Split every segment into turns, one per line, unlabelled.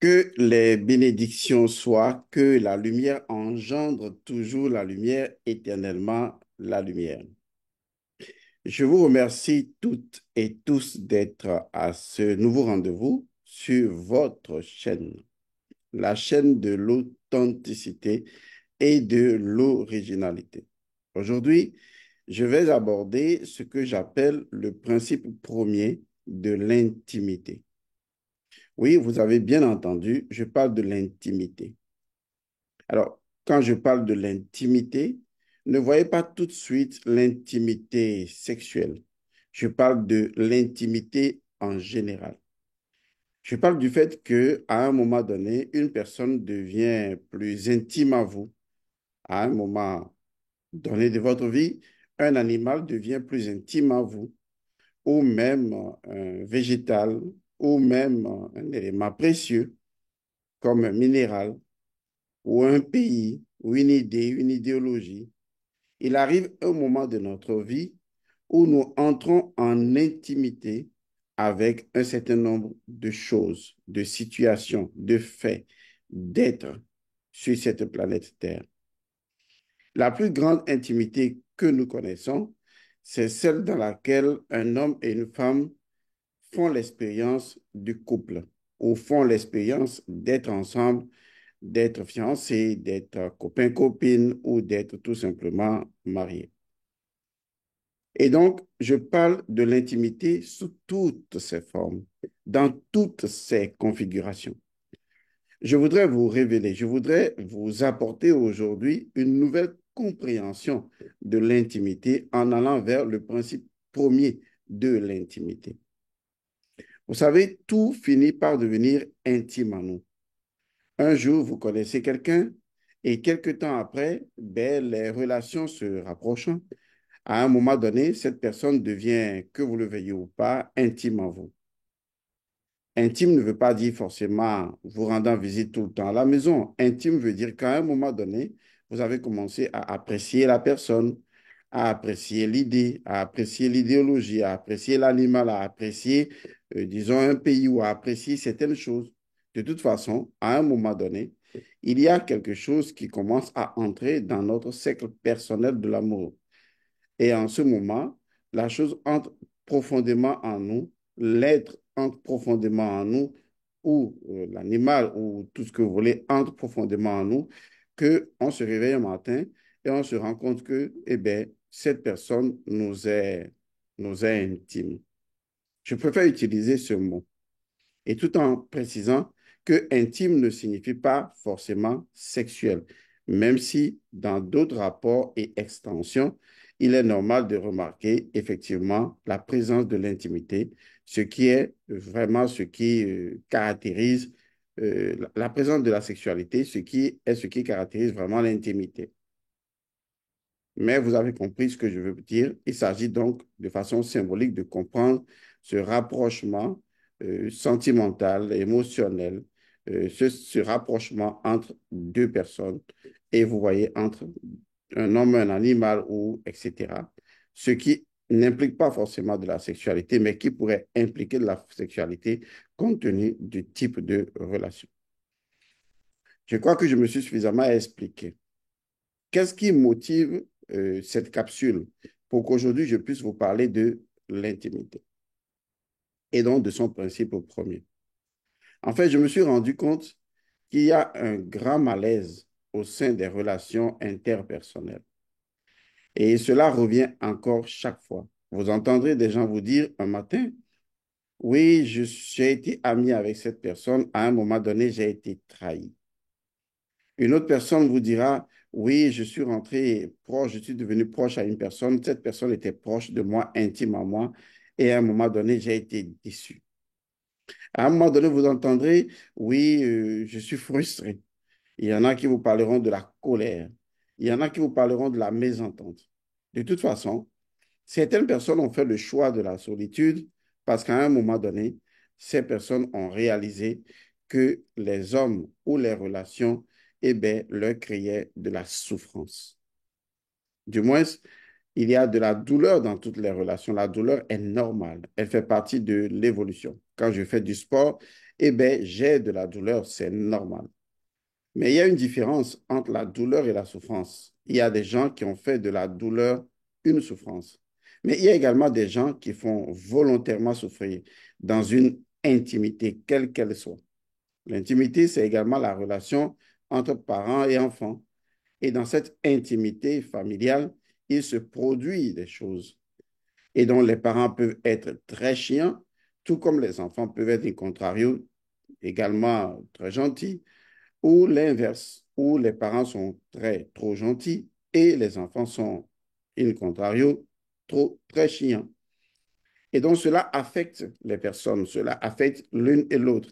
Que les bénédictions soient, que la lumière engendre toujours la lumière, éternellement la lumière. Je vous remercie toutes et tous d'être à ce nouveau rendez-vous sur votre chaîne, la chaîne de l'authenticité et de l'originalité. Aujourd'hui, je vais aborder ce que j'appelle le principe premier de l'intimité. Oui, vous avez bien entendu, je parle de l'intimité. Alors, quand je parle de l'intimité, ne voyez pas tout de suite l'intimité sexuelle. Je parle de l'intimité en général. Je parle du fait que à un moment donné, une personne devient plus intime à vous. À un moment donné de votre vie, un animal devient plus intime à vous, ou même un végétal, ou même un élément précieux comme un minéral ou un pays, ou une idée, une idéologie. Il arrive un moment de notre vie où nous entrons en intimité avec un certain nombre de choses, de situations, de faits, d'êtres sur cette planète Terre. La plus grande intimité que nous connaissons, c'est celle dans laquelle un homme et une femme font l'expérience du couple ou font l'expérience d'être ensemble, d'être fiancés, d'être copains-copines ou d'être tout simplement mariés. Et donc, je parle de l'intimité sous toutes ses formes, dans toutes ses configurations. Je voudrais vous révéler, je voudrais vous apporter aujourd'hui une nouvelle compréhension de l'intimité en allant vers le principe premier de l'intimité. Vous savez, tout finit par devenir intime en nous. Un jour, vous connaissez quelqu'un et quelque temps après, ben, les relations se rapprochent. À un moment donné, cette personne devient, que vous le veuillez ou pas, intime en vous. Intime ne veut pas dire forcément vous rendant visite tout le temps à la maison. Intime veut dire qu'à un moment donné, vous avez commencé à apprécier la personne, à apprécier l'idée, à apprécier l'idéologie, à apprécier l'animal, à apprécier, disons, un pays ou à apprécier certaines choses. De toute façon, à un moment donné, il y a quelque chose qui commence à entrer dans notre cercle personnel de l'amour. Et en ce moment, la chose entre profondément en nous, l'être entre profondément en nous, ou l'animal, ou tout ce que vous voulez, entre profondément en nous, qu'on se réveille un matin et on se rend compte que, eh bien, cette personne nous est intime. Je préfère utiliser ce mot. Et tout en précisant que intime ne signifie pas forcément sexuel, même si dans d'autres rapports et extensions, il est normal de remarquer effectivement la présence de l'intimité, ce qui est vraiment ce qui caractérise la présence de la sexualité, ce qui caractérise vraiment l'intimité. Mais vous avez compris ce que je veux dire. Il s'agit donc de façon symbolique de comprendre ce rapprochement sentimental, émotionnel, ce rapprochement entre deux personnes. Et vous voyez, entre un homme, un animal, ou etc. Ce qui n'implique pas forcément de la sexualité, mais qui pourrait impliquer de la sexualité compte tenu du type de relation. Je crois que je me suis suffisamment expliqué. Qu'est-ce qui motive cette capsule pour qu'aujourd'hui je puisse vous parler de l'intimité et donc de son principe premier? En fait, je me suis rendu compte qu'il y a un grand malaise au sein des relations interpersonnelles. Et cela revient encore chaque fois. Vous entendrez des gens vous dire un matin, oui, j'ai été ami avec cette personne, à un moment donné, j'ai été trahi. Une autre personne vous dira, oui, je suis rentré proche, je suis devenu proche à une personne, cette personne était proche de moi, intime à moi, et à un moment donné, j'ai été déçu. À un moment donné, vous entendrez, oui, je suis frustré. Il y en a qui vous parleront de la colère. Il y en a qui vous parleront de la mésentente. De toute façon, certaines personnes ont fait le choix de la solitude parce qu'à un moment donné, ces personnes ont réalisé que les hommes ou les relations, eh bien, leur créaient de la souffrance. Du moins, Il y a de la douleur dans toutes les relations. La douleur est normale. Elle fait partie de l'évolution. Quand je fais du sport, eh bien, j'ai de la douleur. C'est normal. Mais il y a une différence entre la douleur et la souffrance. Il y a des gens qui ont fait de la douleur une souffrance. Mais il y a également des gens qui font volontairement souffrir dans une intimité, quelle qu'elle soit. L'intimité, c'est également la relation entre parents et enfants. Et dans cette intimité familiale, il se produit des choses. Et dont les parents peuvent être très chiants, tout comme les enfants peuvent être, in contrario, également très gentils, ou l'inverse, où les parents sont trop gentils et les enfants sont, in contrario, très chiants. Et donc, cela affecte les personnes, cela affecte l'une et l'autre.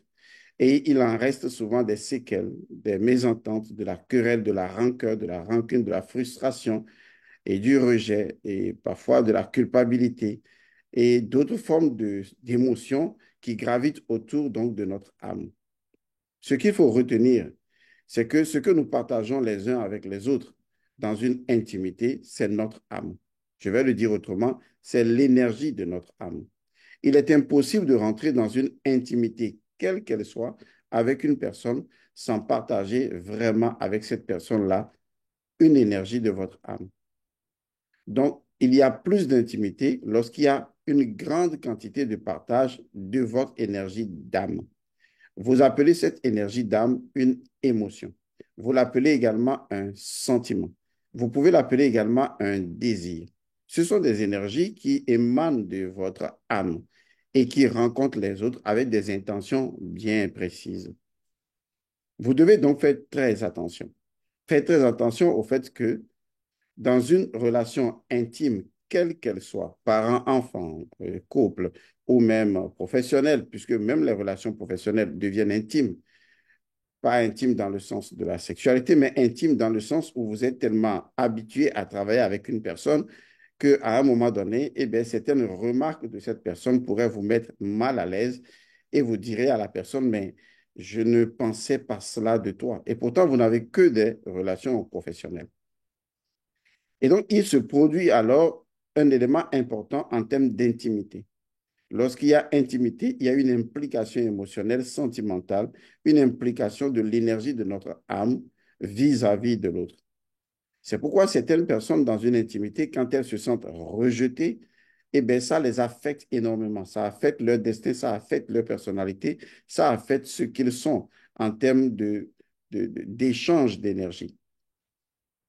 Et il en reste souvent des séquelles, des mésententes, de la querelle, de la rancœur, de la rancune, de la frustration et du rejet, et parfois de la culpabilité et d'autres formes d'émotions qui gravitent autour donc de notre âme. Ce qu'il faut retenir, c'est que ce que nous partageons les uns avec les autres dans une intimité, c'est notre âme. Je vais le dire autrement, c'est l'énergie de notre âme. Il est impossible de rentrer dans une intimité, quelle qu'elle soit, avec une personne sans partager vraiment avec cette personne-là une énergie de votre âme. Donc, il y a plus d'intimité lorsqu'il y a une grande quantité de partage de votre énergie d'âme. Vous appelez cette énergie d'âme une émotion. Vous l'appelez également un sentiment. Vous pouvez l'appeler également un désir. Ce sont des énergies qui émanent de votre âme et qui rencontrent les autres avec des intentions bien précises. Vous devez donc faire très attention. Faites très attention au fait que dans une relation intime, quelle qu'elle soit, parents, enfants, couple ou même professionnelle, puisque même les relations professionnelles deviennent intimes, pas intime dans le sens de la sexualité, mais intime dans le sens où vous êtes tellement habitué à travailler avec une personne qu'à un moment donné, eh bien, certaines remarques de cette personne pourraient vous mettre mal à l'aise et vous direz à la personne, mais je ne pensais pas cela de toi. Et pourtant, vous n'avez que des relations professionnelles. Et donc, il se produit alors un élément important en termes d'intimité. Lorsqu'il y a intimité, il y a une implication émotionnelle, sentimentale, une implication de l'énergie de notre âme vis-à-vis de l'autre. C'est pourquoi certaines personnes dans une intimité, quand elles se sentent rejetées, eh bien, ça les affecte énormément. Ça affecte leur destin, ça affecte leur personnalité, ça affecte ce qu'ils sont en termes d'échange d'énergie.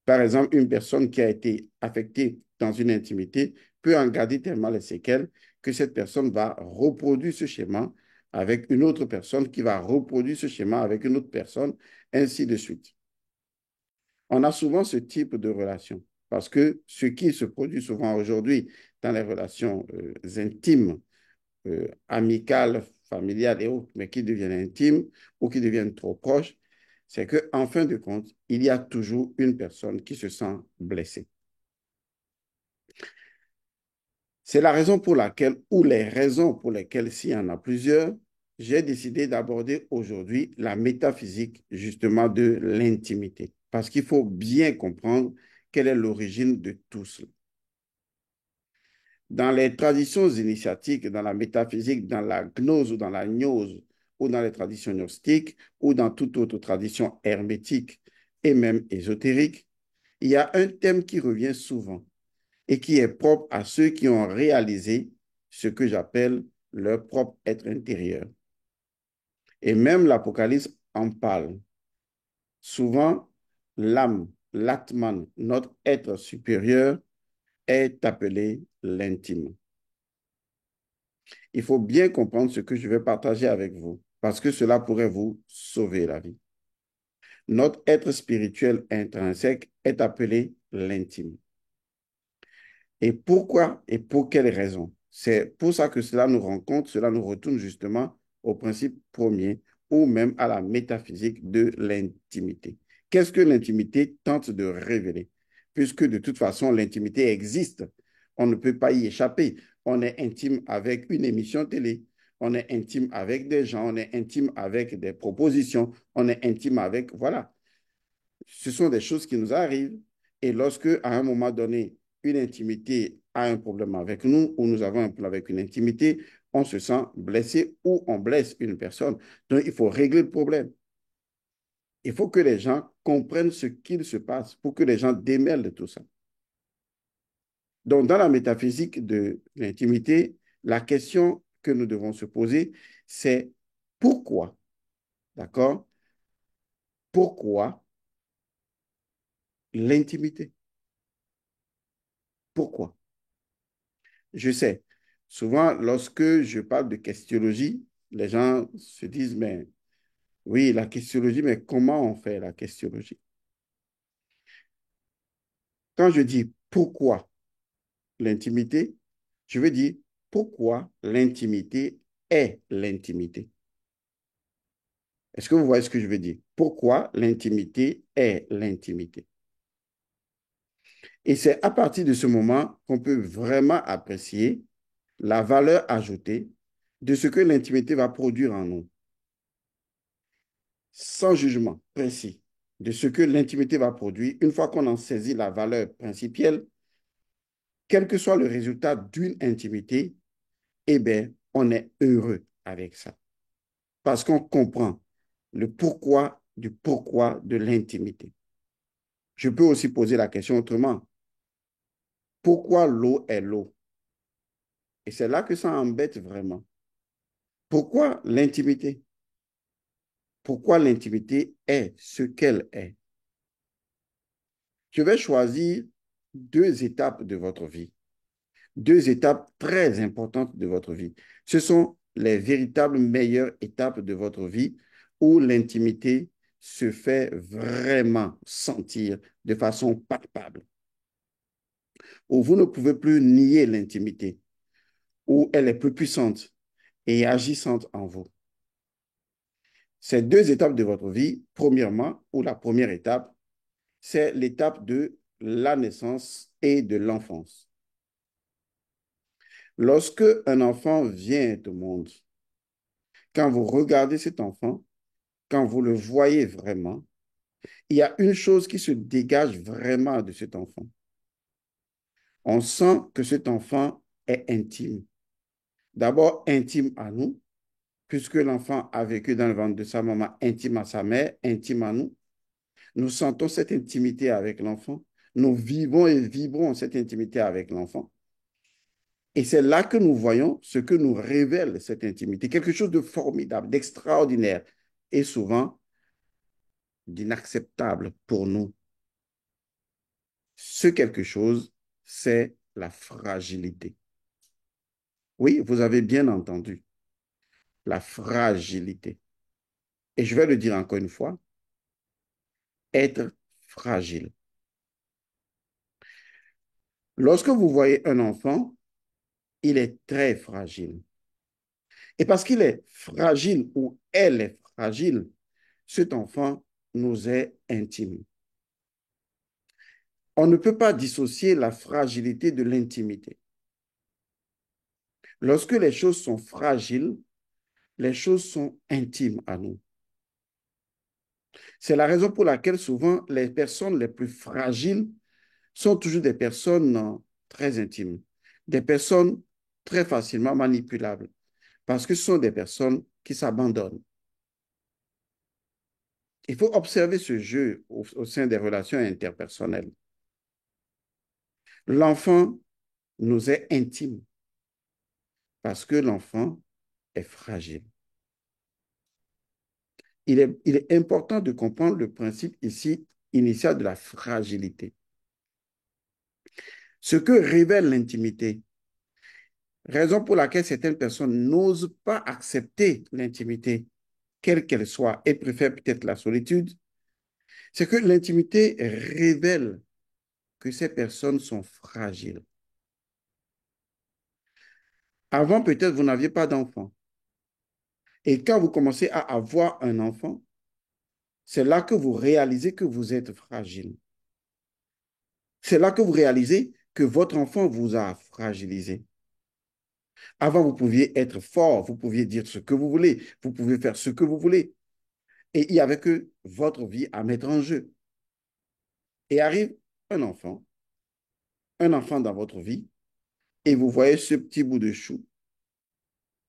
Par exemple, une personne qui a été affectée dans une intimité peut en garder tellement les séquelles que cette personne va reproduire ce schéma avec une autre personne qui va reproduire ce schéma avec une autre personne, ainsi de suite. On a souvent ce type de relation parce que ce qui se produit souvent aujourd'hui dans les relations intimes, amicales, familiales et autres, mais qui deviennent intimes ou qui deviennent trop proches, c'est qu'en fin de compte, il y a toujours une personne qui se sent blessée. C'est la raison pour laquelle, ou les raisons pour lesquelles, s'il y en a plusieurs, j'ai décidé d'aborder aujourd'hui la métaphysique justement de l'intimité. Parce qu'il faut bien comprendre quelle est l'origine de tout cela. Dans les traditions initiatiques, dans la métaphysique, dans la gnose ou dans la gnose, ou dans les traditions gnostiques, ou dans toute autre tradition hermétique et même ésotérique, il y a un thème qui revient souvent et qui est propre à ceux qui ont réalisé ce que j'appelle leur propre être intérieur. Et même l'Apocalypse en parle. Souvent, l'âme, l'Atman, notre être supérieur, est appelé l'intime. Il faut bien comprendre ce que je vais partager avec vous, parce que cela pourrait vous sauver la vie. Notre être spirituel intrinsèque est appelé l'intime. Et pourquoi et pour quelles raisons? C'est pour ça que cela nous rencontre, cela nous retourne justement au principe premier ou même à la métaphysique de l'intimité. Qu'est-ce que l'intimité tente de révéler? Puisque de toute façon, l'intimité existe. On ne peut pas y échapper. On est intime avec une émission télé. On est intime avec des gens. On est intime avec des propositions. On est intime avec... Voilà. Ce sont des choses qui nous arrivent. Et lorsque, à un moment donné, une intimité a un problème avec nous ou nous avons un problème avec une intimité, on se sent blessé ou on blesse une personne. Donc, il faut régler le problème. Il faut que les gens comprennent ce qu'il se passe pour que les gens démêlent de tout ça. Donc, dans la métaphysique de l'intimité, la question que nous devons se poser, c'est pourquoi, d'accord? Pourquoi l'intimité? Pourquoi? Je sais, souvent, lorsque je parle de questionologie, les gens se disent, mais oui, la questionologie, mais comment on fait la questionologie? Quand je dis pourquoi l'intimité, je veux dire pourquoi l'intimité est l'intimité. Est-ce que vous voyez ce que je veux dire? Pourquoi l'intimité est l'intimité? Et c'est à partir de ce moment qu'on peut vraiment apprécier la valeur ajoutée de ce que l'intimité va produire en nous, sans jugement précis de ce que l'intimité va produire. Une fois qu'on en saisit la valeur principielle, quel que soit le résultat d'une intimité, eh bien, on est heureux avec ça. Parce qu'on comprend le pourquoi du pourquoi de l'intimité. Je peux aussi poser la question autrement. Pourquoi l'eau est l'eau? Et c'est là que ça embête vraiment. Pourquoi l'intimité? Pourquoi l'intimité est ce qu'elle est? Je vais choisir deux étapes de votre vie, deux étapes très importantes de votre vie. Ce sont les véritables meilleures étapes de votre vie où l'intimité se fait vraiment sentir de façon palpable, où vous ne pouvez plus nier l'intimité, où elle est plus puissante et agissante en vous. Ces deux étapes de votre vie, premièrement, ou la première étape, c'est l'étape de la naissance et de l'enfance. Lorsque un enfant vient au monde, quand vous regardez cet enfant, quand vous le voyez vraiment, il y a une chose qui se dégage vraiment de cet enfant. On sent que cet enfant est intime. D'abord, intime à nous, puisque l'enfant a vécu dans le ventre de sa maman, intime à sa mère, intime à nous. Nous sentons cette intimité avec l'enfant. Nous vivons et vibrons cette intimité avec l'enfant. Et c'est là que nous voyons ce que nous révèle cette intimité, quelque chose de formidable, d'extraordinaire et souvent d'inacceptable pour nous. Ce quelque chose, c'est la fragilité. Oui, vous avez bien entendu, la fragilité. Et je vais le dire encore une fois, être fragile. Lorsque vous voyez un enfant, il est très fragile. Et parce qu'il est fragile ou elle est fragile, cet enfant nous est intime. On ne peut pas dissocier la fragilité de l'intimité. Lorsque les choses sont fragiles, les choses sont intimes à nous. C'est la raison pour laquelle souvent les personnes les plus fragiles sont toujours des personnes très intimes, des personnes très facilement manipulables, parce que ce sont des personnes qui s'abandonnent. Il faut observer ce jeu au sein des relations interpersonnelles. L'enfant nous est intime parce que l'enfant est fragile. Il est important de comprendre le principe ici initial de la fragilité. Ce que révèle l'intimité, raison pour laquelle certaines personnes n'osent pas accepter l'intimité, quelle qu'elle soit, et préfèrent peut-être la solitude, c'est que l'intimité révèle que ces personnes sont fragiles. Avant, peut-être, vous n'aviez pas d'enfant. Et quand vous commencez à avoir un enfant, c'est là que vous réalisez que vous êtes fragile. C'est là que vous réalisez que votre enfant vous a fragilisé. Avant, vous pouviez être fort, vous pouviez dire ce que vous voulez, vous pouvez faire ce que vous voulez. Et il n'y avait que votre vie à mettre en jeu. Et arrive un enfant un enfant dans votre vie et vous voyez ce petit bout de chou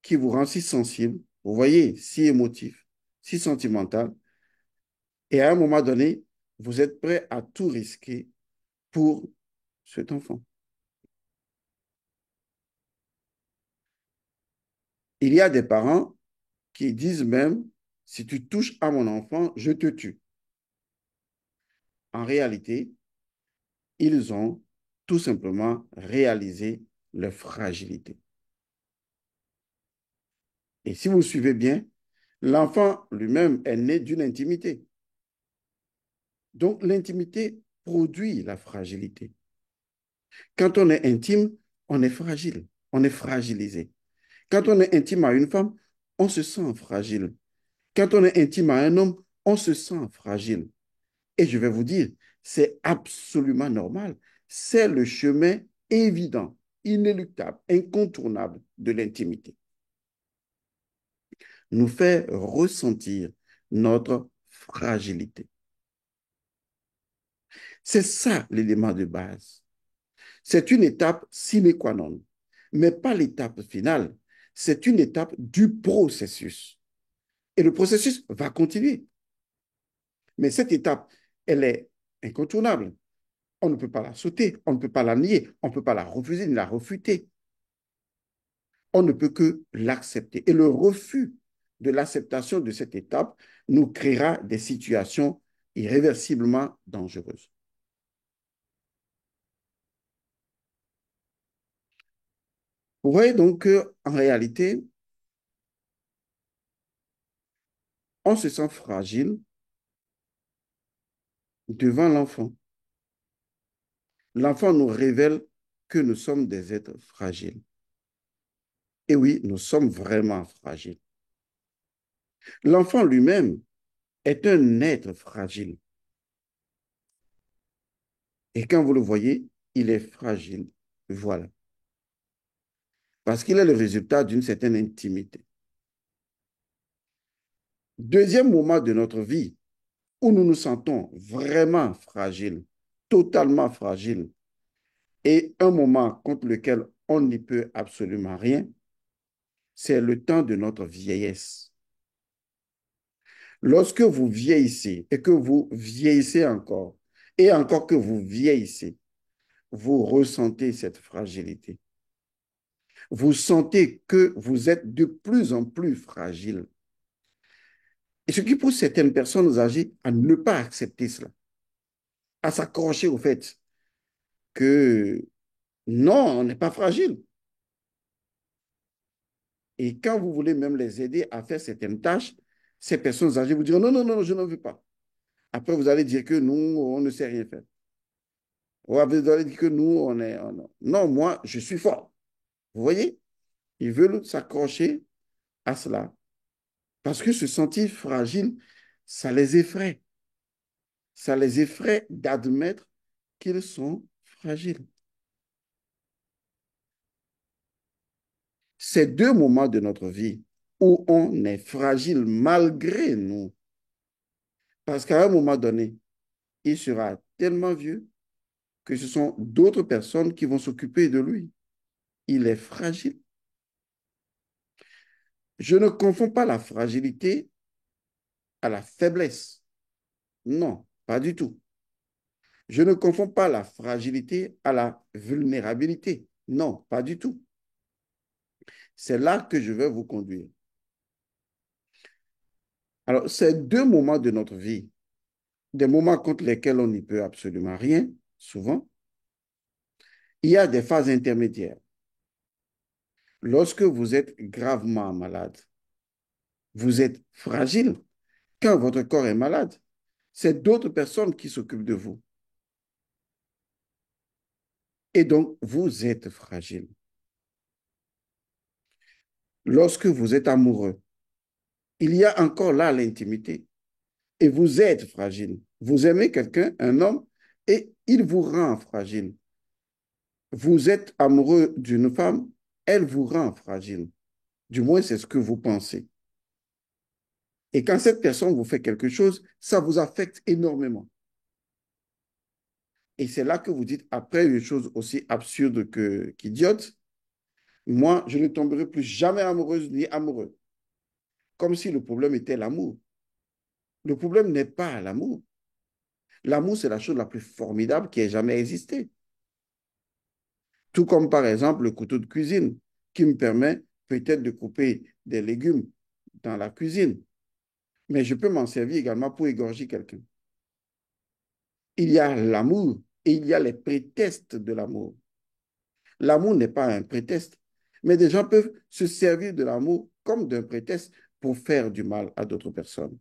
qui vous rend si sensible, vous voyez, si émotif, si sentimental, et à un moment donné, vous êtes prêt à tout risquer pour cet enfant. Il y a des parents qui disent même, si tu touches à mon enfant, je te tue. En réalité, ils ont tout simplement réalisé leur fragilité. Et si vous suivez bien, l'enfant lui-même est né d'une intimité. Donc l'intimité produit la fragilité. Quand on est intime, on est fragile, on est fragilisé. Quand on est intime à une femme, on se sent fragile. Quand on est intime à un homme, on se sent fragile. Et je vais vous dire, c'est absolument normal. C'est le chemin évident, inéluctable, incontournable de l'intimité. Nous fait ressentir notre fragilité. C'est ça l'élément de base. C'est une étape sine qua non, mais pas l'étape finale. C'est une étape du processus. Et le processus va continuer. Mais cette étape, elle est incontournable. On ne peut pas la sauter, on ne peut pas la nier, on ne peut pas la refuser ni la refuter. On ne peut que l'accepter. Et le refus de l'acceptation de cette étape nous créera des situations irréversiblement dangereuses. Vous voyez donc qu'en réalité, on se sent fragile devant l'enfant. L'enfant nous révèle que nous sommes des êtres fragiles. Et oui, nous sommes vraiment fragiles. L'enfant lui-même est un être fragile. Et quand vous le voyez, il est fragile. Voilà. Parce qu'il est le résultat d'une certaine intimité. Deuxième moment de notre vie où nous nous sentons vraiment fragiles, totalement fragiles, et un moment contre lequel on n'y peut absolument rien, c'est le temps de notre vieillesse. Lorsque vous vieillissez et que vous vieillissez encore, et encore que vous vieillissez, vous ressentez cette fragilité. Vous sentez que vous êtes de plus en plus fragile. Et ce qui pousse certaines personnes âgées à ne pas accepter cela, à s'accrocher au fait que non, on n'est pas fragile. Et quand vous voulez même les aider à faire certaines tâches, ces personnes âgées vous diront non, non, non, je n'en veux pas. Après, vous allez dire que nous, on ne sait rien faire. Ou vous allez dire que nous, on est... Non, moi, je suis fort. Vous voyez? Ils veulent s'accrocher à cela. Parce que se sentir fragile, ça les effraie. Ça les effraie d'admettre qu'ils sont fragiles. Ces deux moments de notre vie où on est fragile malgré nous, parce qu'à un moment donné, il sera tellement vieux que ce sont d'autres personnes qui vont s'occuper de lui. Il est fragile. Je ne confonds pas la fragilité à la faiblesse. Non, pas du tout. Je ne confonds pas la fragilité à la vulnérabilité. Non, pas du tout. C'est là que je vais vous conduire. Alors, ces deux moments de notre vie, des moments contre lesquels on n'y peut absolument rien, souvent, il y a des phases intermédiaires. Lorsque vous êtes gravement malade, vous êtes fragile. Quand votre corps est malade, c'est d'autres personnes qui s'occupent de vous. Et donc, vous êtes fragile. Lorsque vous êtes amoureux, il y a encore là l'intimité. Et vous êtes fragile. Vous aimez quelqu'un, un homme, et il vous rend fragile. Vous êtes amoureux d'une femme, elle vous rend fragile. Du moins, c'est ce que vous pensez. Et quand cette personne vous fait quelque chose, ça vous affecte énormément. Et c'est là que vous dites, après une chose aussi absurde qu'idiote, moi, je ne tomberai plus jamais amoureuse ni amoureux. Comme si le problème était l'amour. Le problème n'est pas l'amour. L'amour, c'est la chose la plus formidable qui ait jamais existé. Tout comme par exemple le couteau de cuisine qui me permet peut-être de couper des légumes dans la cuisine, mais je peux m'en servir également pour égorger quelqu'un. Il y a l'amour et il y a les prétextes de l'amour. L'amour n'est pas un prétexte, mais des gens peuvent se servir de l'amour comme d'un prétexte pour faire du mal à d'autres personnes.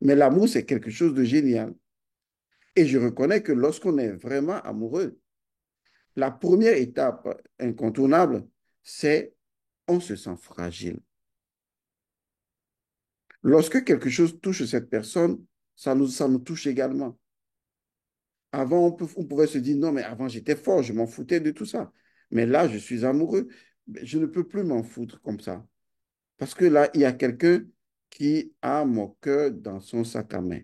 Mais l'amour, c'est quelque chose de génial. Et je reconnais que lorsqu'on est vraiment amoureux, la première étape incontournable, c'est on se sent fragile. Lorsque quelque chose touche cette personne, ça nous touche également. Avant, on pouvait se dire, non, mais avant, j'étais fort, je m'en foutais de tout ça. Mais là, je suis amoureux. Je ne peux plus m'en foutre comme ça. Parce que là, il y a quelqu'un qui a mon cœur dans son sac à main.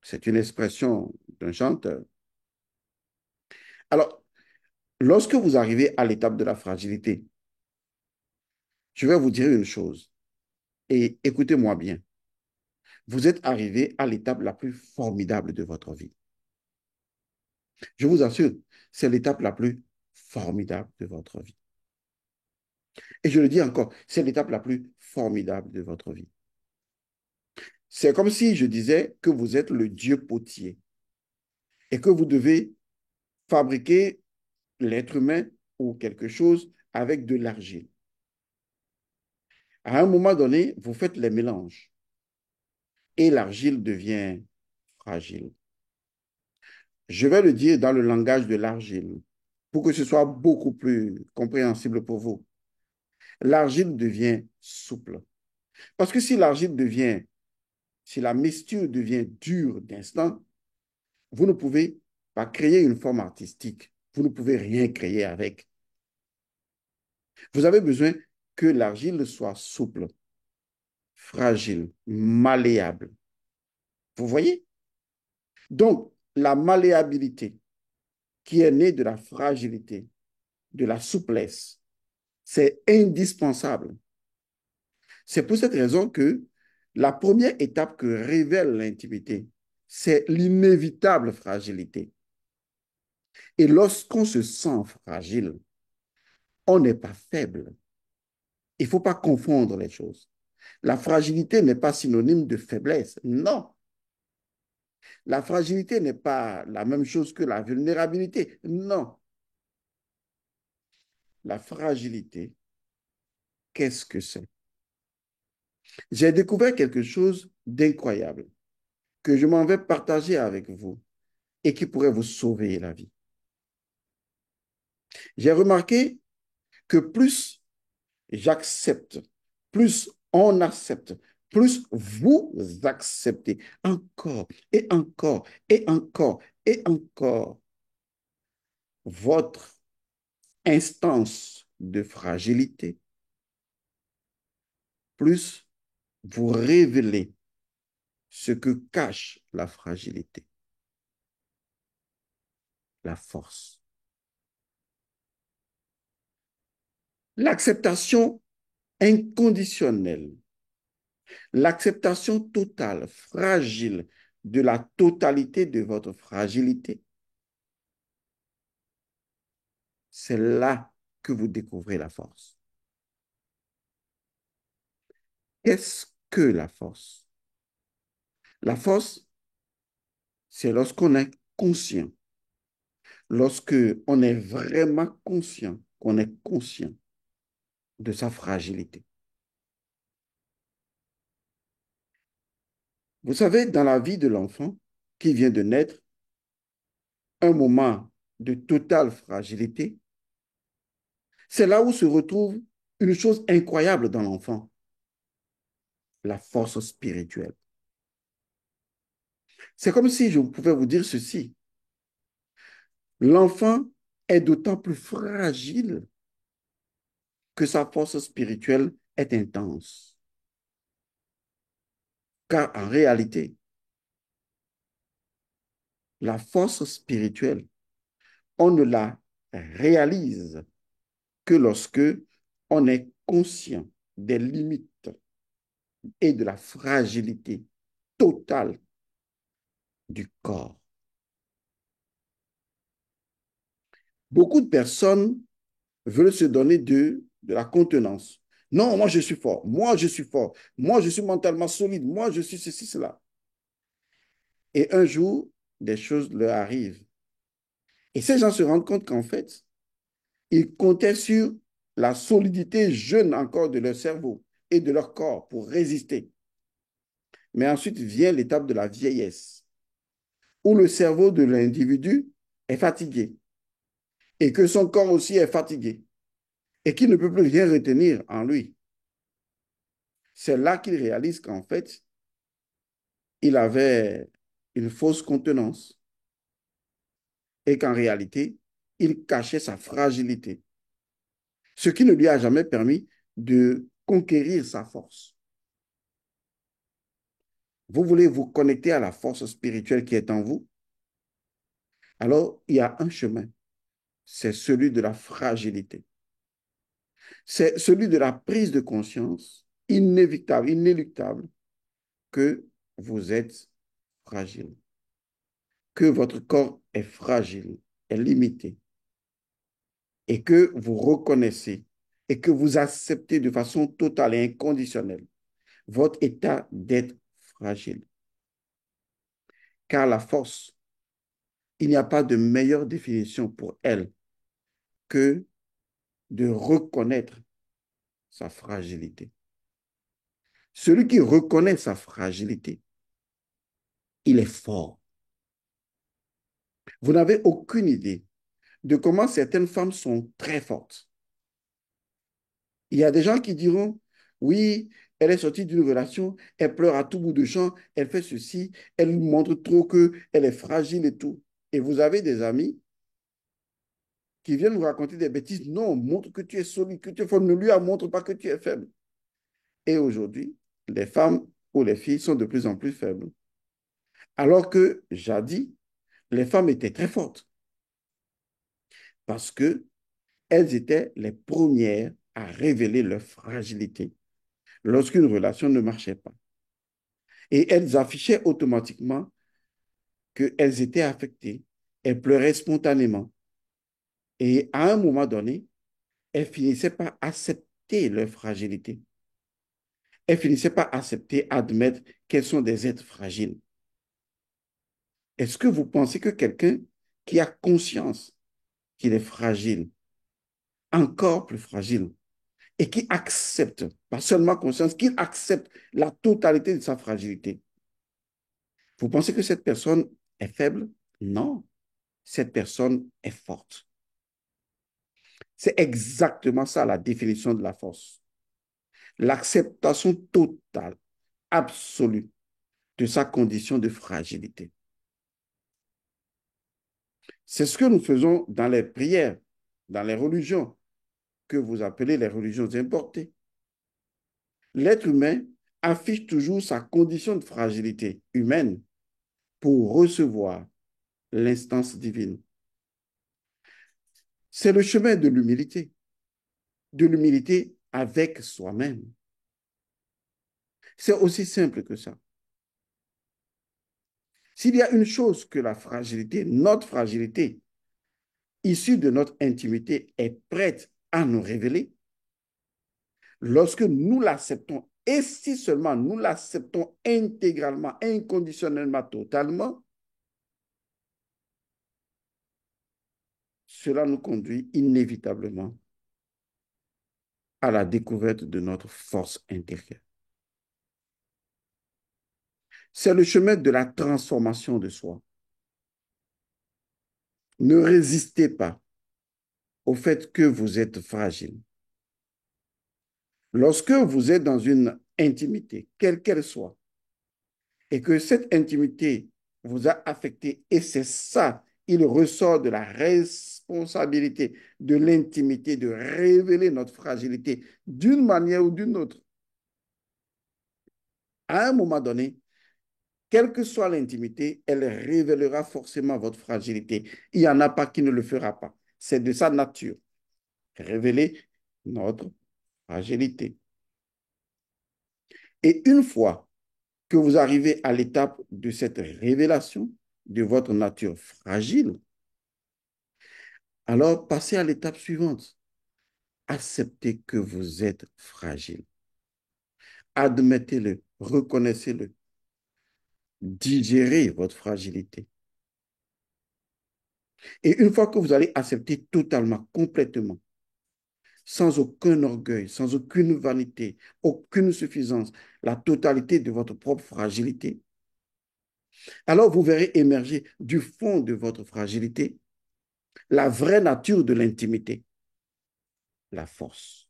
C'est une expression d'un chanteur. Alors, lorsque vous arrivez à l'étape de la fragilité, je vais vous dire une chose. Et écoutez-moi bien. Vous êtes arrivé à l'étape la plus formidable de votre vie. Je vous assure, c'est l'étape la plus formidable de votre vie. Et je le dis encore, c'est l'étape la plus formidable de votre vie. C'est comme si je disais que vous êtes le Dieu potier et que vous devez fabriquer l'être humain ou quelque chose avec de l'argile. À un moment donné, vous faites les mélanges et l'argile devient fragile. Je vais le dire dans le langage de l'argile pour que ce soit beaucoup plus compréhensible pour vous. L'argile devient souple. Parce que si la mixture devient dure d'instant, vous ne pouvez pas créer une forme artistique. Vous ne pouvez rien créer avec. Vous avez besoin que l'argile soit souple, fragile, malléable. Vous voyez? Donc, la malléabilité qui est née de la fragilité, de la souplesse, c'est indispensable. C'est pour cette raison que la première étape que révèle l'intimité, c'est l'inévitable fragilité. Et lorsqu'on se sent fragile, on n'est pas faible. Il ne faut pas confondre les choses. La fragilité n'est pas synonyme de faiblesse. Non. La fragilité n'est pas la même chose que la vulnérabilité. Non. La fragilité, qu'est-ce que c'est? J'ai découvert quelque chose d'incroyable que je m'en vais partager avec vous et qui pourrait vous sauver la vie. J'ai remarqué que plus j'accepte, plus on accepte, plus vous acceptez encore et encore et encore et encore votre instance de fragilité, plus vous révélez ce que cache la fragilité, la force. L'acceptation inconditionnelle, l'acceptation totale, fragile, de la totalité de votre fragilité, c'est là que vous découvrez la force. Qu'est-ce que la force? La force, c'est lorsqu'on est conscient, lorsque on est vraiment conscient, qu'on est conscient de sa fragilité. Vous savez, dans la vie de l'enfant qui vient de naître, un moment de totale fragilité, c'est là où se retrouve une chose incroyable dans l'enfant, la force spirituelle. C'est comme si je pouvais vous dire ceci. L'enfant est d'autant plus fragile que sa force spirituelle est intense. Car en réalité, La force spirituelle, on ne la réalise que lorsque on est conscient des limites et de la fragilité totale du corps. Beaucoup de personnes veulent se donner de la contenance. Non, moi je suis fort, moi je suis fort, moi je suis mentalement solide, moi je suis ceci, cela. Et un jour, des choses leur arrivent. Et ces gens se rendent compte qu'en fait, ils comptaient sur la solidité jeune encore de leur cerveau et de leur corps pour résister. Mais ensuite vient l'étape de la vieillesse, où le cerveau de l'individu est fatigué et que son corps aussi est fatigué et qu'il ne peut plus rien retenir en lui. C'est là qu'il réalise qu'en fait, il avait une fausse contenance et qu'en réalité, il cachait sa fragilité, ce qui ne lui a jamais permis de conquérir sa force. Vous voulez vous connecter à la force spirituelle qui est en vous? Alors, il y a un chemin, c'est celui de la fragilité. C'est celui de la prise de conscience inévitable, inéluctable, que vous êtes fragile, que votre corps est fragile, est limité, et que vous reconnaissez et que vous acceptez de façon totale et inconditionnelle votre état d'être fragile. Car la force, il n'y a pas de meilleure définition pour elle que de reconnaître sa fragilité. Celui qui reconnaît sa fragilité, il est fort. Vous n'avez aucune idée de comment certaines femmes sont très fortes. Il y a des gens qui diront, oui, elle est sortie d'une relation, elle pleure à tout bout de champ, elle fait ceci, elle montre trop qu'elle est fragile et tout. Et vous avez des amis qui viennent vous raconter des bêtises. Non, montre que tu es solide, que tu es fort. Ne lui montre pas que tu es faible. Et aujourd'hui, les femmes ou les filles sont de plus en plus faibles. Alors que jadis, les femmes étaient très fortes parce que elles étaient les premières à révéler leur fragilité lorsqu'une relation ne marchait pas. Et elles affichaient automatiquement qu'elles étaient affectées. Elles pleuraient spontanément. Et à un moment donné, elles finissaient par accepter leur fragilité. Elles finissaient par accepter, admettre qu'elles sont des êtres fragiles. Est-ce que vous pensez que quelqu'un qui a conscience qu'il est fragile, encore plus fragile, et qui accepte, pas seulement conscience, qu'il accepte la totalité de sa fragilité, vous pensez que cette personne est faible? Non, cette personne est forte. C'est exactement ça la définition de la force. L'acceptation totale, absolue de sa condition de fragilité. C'est ce que nous faisons dans les prières, dans les religions, que vous appelez les religions importées. L'être humain affiche toujours sa condition de fragilité humaine pour recevoir l'instance divine. C'est le chemin de l'humilité avec soi-même. C'est aussi simple que ça. S'il y a une chose que la fragilité, notre fragilité, issue de notre intimité, est prête à nous révéler, lorsque nous l'acceptons, et si seulement nous l'acceptons intégralement, inconditionnellement, totalement, cela nous conduit inévitablement à la découverte de notre force intérieure. C'est le chemin de la transformation de soi. Ne résistez pas au fait que vous êtes fragile. Lorsque vous êtes dans une intimité, quelle qu'elle soit, et que cette intimité vous a affecté, et c'est ça, il ressort de la responsabilité de l'intimité, de révéler notre fragilité d'une manière ou d'une autre. À un moment donné, quelle que soit l'intimité, elle révélera forcément votre fragilité. Il n'y en a pas qui ne le fera pas. C'est de sa nature. Révéler notre fragilité. Et une fois que vous arrivez à l'étape de cette révélation de votre nature fragile, alors passez à l'étape suivante. Acceptez que vous êtes fragile. Admettez-le, reconnaissez-le, digérez votre fragilité. Et une fois que vous allez accepter totalement, complètement, sans aucun orgueil, sans aucune vanité, aucune suffisance, la totalité de votre propre fragilité, alors vous verrez émerger du fond de votre fragilité la vraie nature de l'intimité, la force.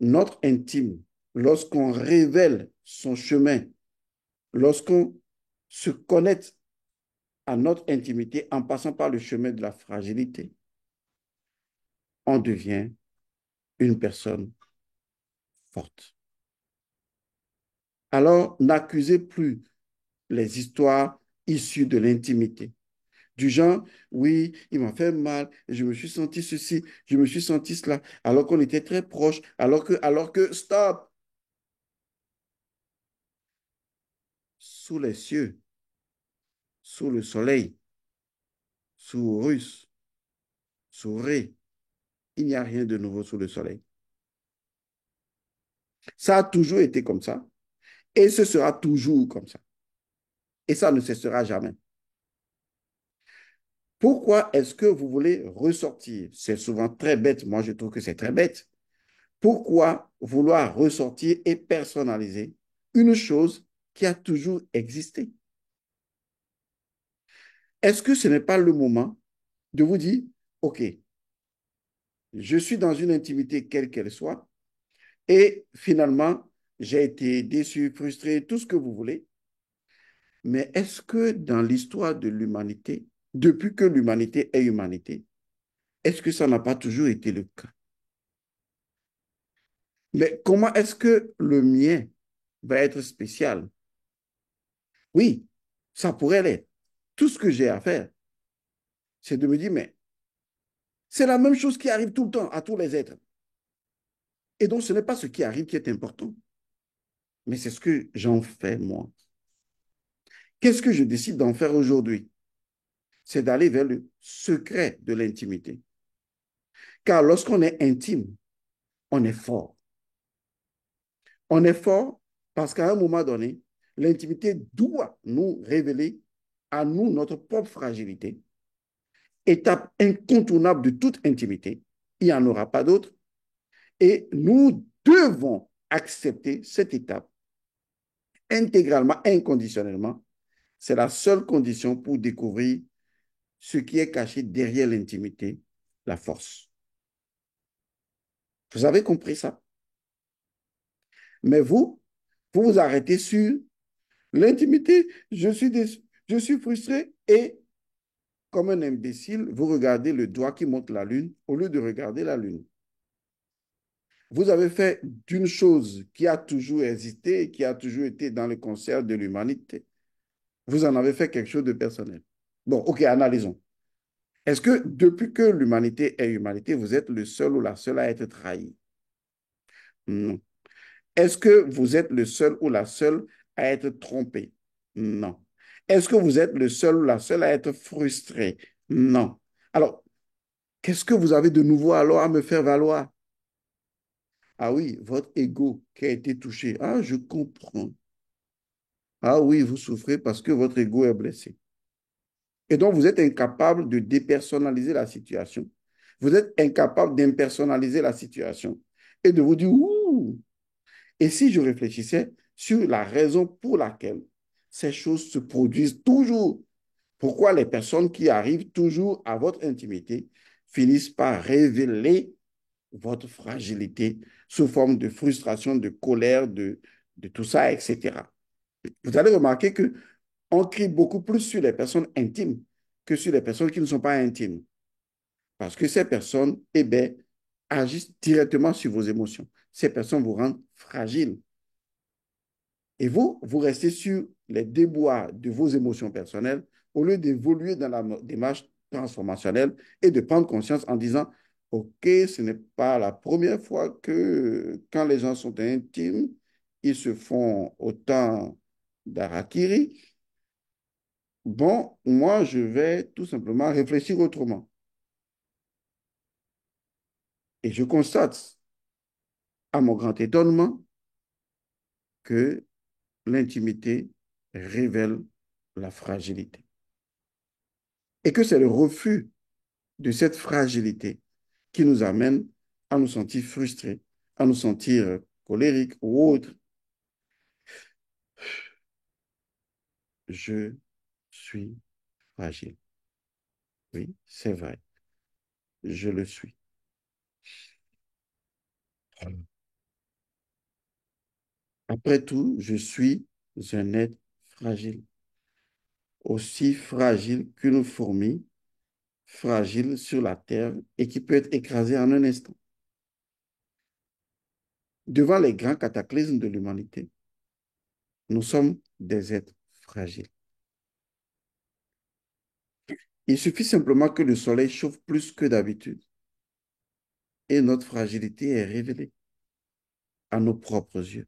Notre intime, lorsqu'on révèle son chemin, lorsqu'on se connecte à notre intimité en passant par le chemin de la fragilité, on devient une personne forte. Alors, n'accusez plus les histoires issues de l'intimité. Du genre, oui, il m'a fait mal, je me suis senti ceci, je me suis senti cela, alors qu'on était très proches, stop, sous les cieux, sous le soleil, sous Russe, sous Ré, il n'y a rien de nouveau sous le soleil. Ça a toujours été comme ça et ce sera toujours comme ça. Et ça ne cessera jamais. Pourquoi est-ce que vous voulez ressortir? C'est souvent très bête. Moi, je trouve que c'est très bête. Pourquoi vouloir ressortir et personnaliser une chose qui a toujours existé? Est-ce que ce n'est pas le moment de vous dire, OK, je suis dans une intimité quelle qu'elle soit et finalement, j'ai été déçu, frustré, tout ce que vous voulez. Mais est-ce que dans l'histoire de l'humanité, depuis que l'humanité est humanité, est-ce que ça n'a pas toujours été le cas? Mais comment est-ce que le mien va être spécial? Oui, ça pourrait l'être. Tout ce que j'ai à faire, c'est de me dire, mais c'est la même chose qui arrive tout le temps à tous les êtres. Et donc, ce n'est pas ce qui arrive qui est important, mais c'est ce que j'en fais moi. Qu'est-ce que je décide d'en faire aujourd'hui? C'est d'aller vers le secret de l'intimité. Car lorsqu'on est intime, on est fort. On est fort parce qu'à un moment donné, l'intimité doit nous révéler à nous notre propre fragilité. Étape incontournable de toute intimité. Il n'y en aura pas d'autre. Et nous devons accepter cette étape intégralement, inconditionnellement. C'est la seule condition pour découvrir ce qui est caché derrière l'intimité, la force. Vous avez compris ça? Mais vous vous arrêtez sur l'intimité. Je suis frustré et, comme un imbécile, vous regardez le doigt qui montre la lune au lieu de regarder la lune. Vous avez fait d'une chose qui a toujours existé, qui a toujours été dans le concert de l'humanité. Vous en avez fait quelque chose de personnel. Bon, OK, analysons. Est-ce que depuis que l'humanité est humanité, vous êtes le seul ou la seule à être trahi? Non. Est-ce que vous êtes le seul ou la seule à être trompé? Non. Est-ce que vous êtes le seul ou la seule à être frustré? Non. Alors, qu'est-ce que vous avez de nouveau alors à me faire valoir? Ah oui, votre ego qui a été touché. Ah, je comprends. Ah oui, vous souffrez parce que votre ego est blessé. Et donc, vous êtes incapable de dépersonnaliser la situation. Vous êtes incapable d'impersonnaliser la situation et de vous dire, ouh, et si je réfléchissais sur la raison pour laquelle ces choses se produisent toujours, pourquoi les personnes qui arrivent toujours à votre intimité finissent par révéler votre fragilité sous forme de frustration, de colère, de tout ça, etc. Vous allez remarquer que on crie beaucoup plus sur les personnes intimes que sur les personnes qui ne sont pas intimes. Parce que ces personnes, eh bien, agissent directement sur vos émotions. Ces personnes vous rendent fragiles. Et vous, vous restez sur les déboires de vos émotions personnelles au lieu d'évoluer dans la démarche transformationnelle et de prendre conscience en disant, OK, ce n'est pas la première fois que quand les gens sont intimes, ils se font autant d'harakiri. Bon, moi, je vais tout simplement réfléchir autrement. Et je constate, à mon grand étonnement, que l'intimité révèle la fragilité. Et que c'est le refus de cette fragilité qui nous amène à nous sentir frustrés, à nous sentir colériques ou autres. Je suis fragile. Oui, c'est vrai. Je le suis. Après tout, je suis un être fragile, aussi fragile qu'une fourmi, fragile sur la terre et qui peut être écrasée en un instant. Devant les grands cataclysmes de l'humanité, nous sommes des êtres fragiles. Il suffit simplement que le soleil chauffe plus que d'habitude et notre fragilité est révélée à nos propres yeux.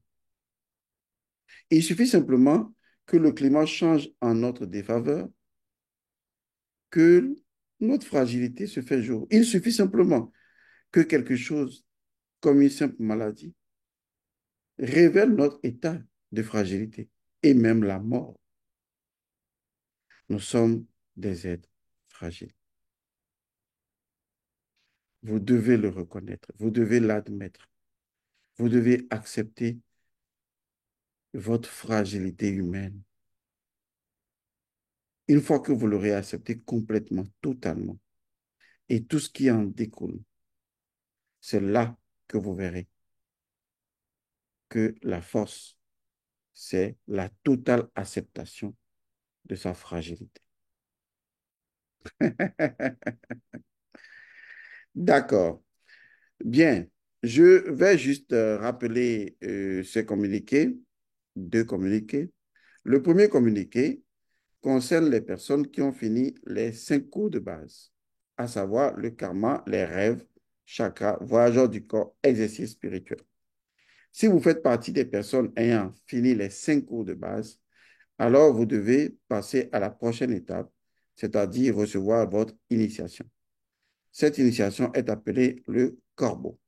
Il suffit simplement que le climat change en notre défaveur, que notre fragilité se fait jour. Il suffit simplement que quelque chose, comme une simple maladie, révèle notre état de fragilité et même la mort. Nous sommes des êtres fragiles. Vous devez le reconnaître, vous devez l'admettre, vous devez accepter votre fragilité humaine. Une fois que vous l'aurez accepté complètement, totalement, et tout ce qui en découle, c'est là que vous verrez que la force, c'est la totale acceptation de sa fragilité. D'accord. Bien. Je vais juste rappeler ces communiqués, deux communiqués. Le premier communiqué concerne les personnes qui ont fini les 5 cours de base, à savoir le karma, les rêves, chakras, voyageurs du corps, exercice spirituel. Si vous faites partie des personnes ayant fini les 5 cours de base, alors vous devez passer à la prochaine étape, c'est-à-dire recevoir votre initiation. Cette initiation est appelée le corbeau.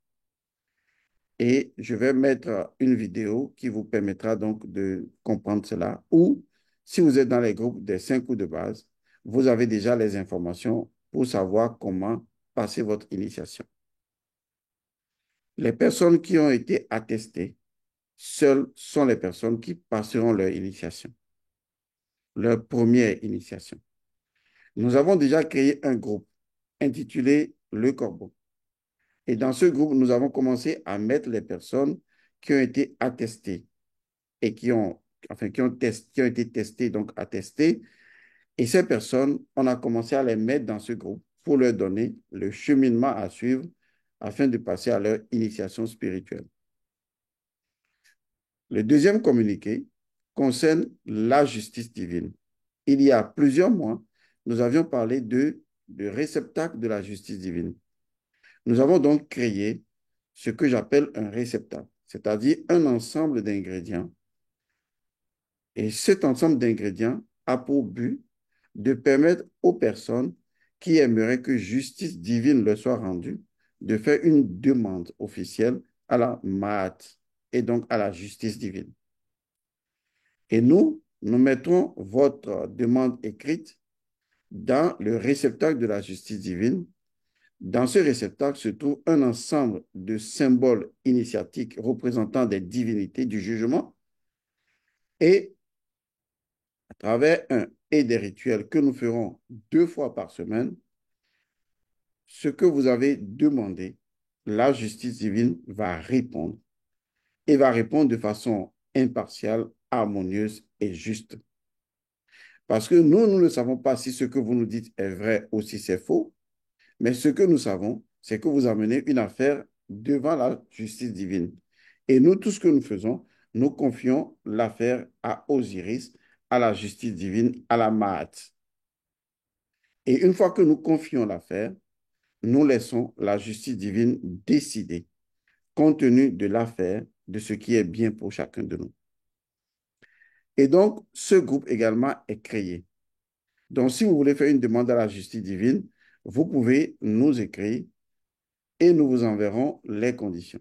Et je vais mettre une vidéo qui vous permettra donc de comprendre cela. Ou si vous êtes dans les groupes des 5 cours de base, vous avez déjà les informations pour savoir comment passer votre initiation. Les personnes qui ont été attestées, seules sont les personnes qui passeront leur initiation, leur première initiation. Nous avons déjà créé un groupe intitulé Le Corbeau. Et dans ce groupe, nous avons commencé à mettre les personnes qui ont été attestées et qui ont été testées, donc attestées. Et ces personnes, on a commencé à les mettre dans ce groupe pour leur donner le cheminement à suivre afin de passer à leur initiation spirituelle. Le deuxième communiqué concerne la justice divine. Il y a plusieurs mois, nous avions parlé de réceptacle de la justice divine. Nous avons donc créé ce que j'appelle un réceptacle, c'est-à-dire un ensemble d'ingrédients. Et cet ensemble d'ingrédients a pour but de permettre aux personnes qui aimeraient que justice divine leur soit rendue de faire une demande officielle à la Maat et donc à la justice divine. Et nous mettrons votre demande écrite dans le réceptacle de la justice divine. Dans ce réceptacle se trouve un ensemble de symboles initiatiques représentant des divinités du jugement et à travers et des rituels que nous ferons 2 fois par semaine, ce que vous avez demandé, la justice divine va répondre et va répondre de façon impartiale, harmonieuse et juste. Parce que nous ne savons pas si ce que vous nous dites est vrai ou si c'est faux, mais ce que nous savons, c'est que vous amenez une affaire devant la justice divine. Et nous, tout ce que nous faisons, nous confions l'affaire à Osiris, à la justice divine, à la Maat. Et une fois que nous confions l'affaire, nous laissons la justice divine décider, compte tenu de l'affaire, de ce qui est bien pour chacun de nous. Et donc, ce groupe également est créé. Donc, si vous voulez faire une demande à la justice divine, vous pouvez nous écrire et nous vous enverrons les conditions.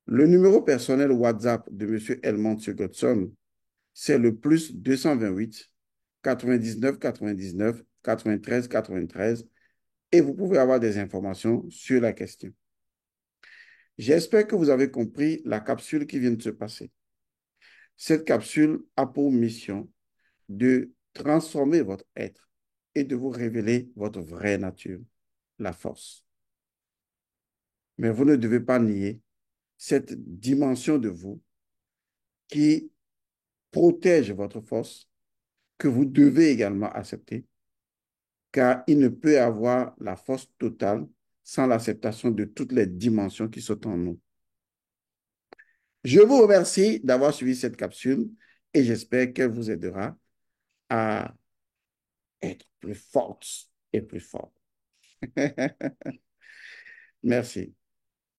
Le numéro personnel WhatsApp de M. Helmont Godson, c'est le plus 228 99 99 93 93 et vous pouvez avoir des informations sur la question. J'espère que vous avez compris la capsule qui vient de se passer. Cette capsule a pour mission de transformer votre être et de vous révéler votre vraie nature, la force. Mais vous ne devez pas nier cette dimension de vous qui protège votre force, que vous devez également accepter, car il ne peut y avoir la force totale sans l'acceptation de toutes les dimensions qui sont en nous. Je vous remercie d'avoir suivi cette capsule et j'espère qu'elle vous aidera à être plus forte et plus fort. Merci.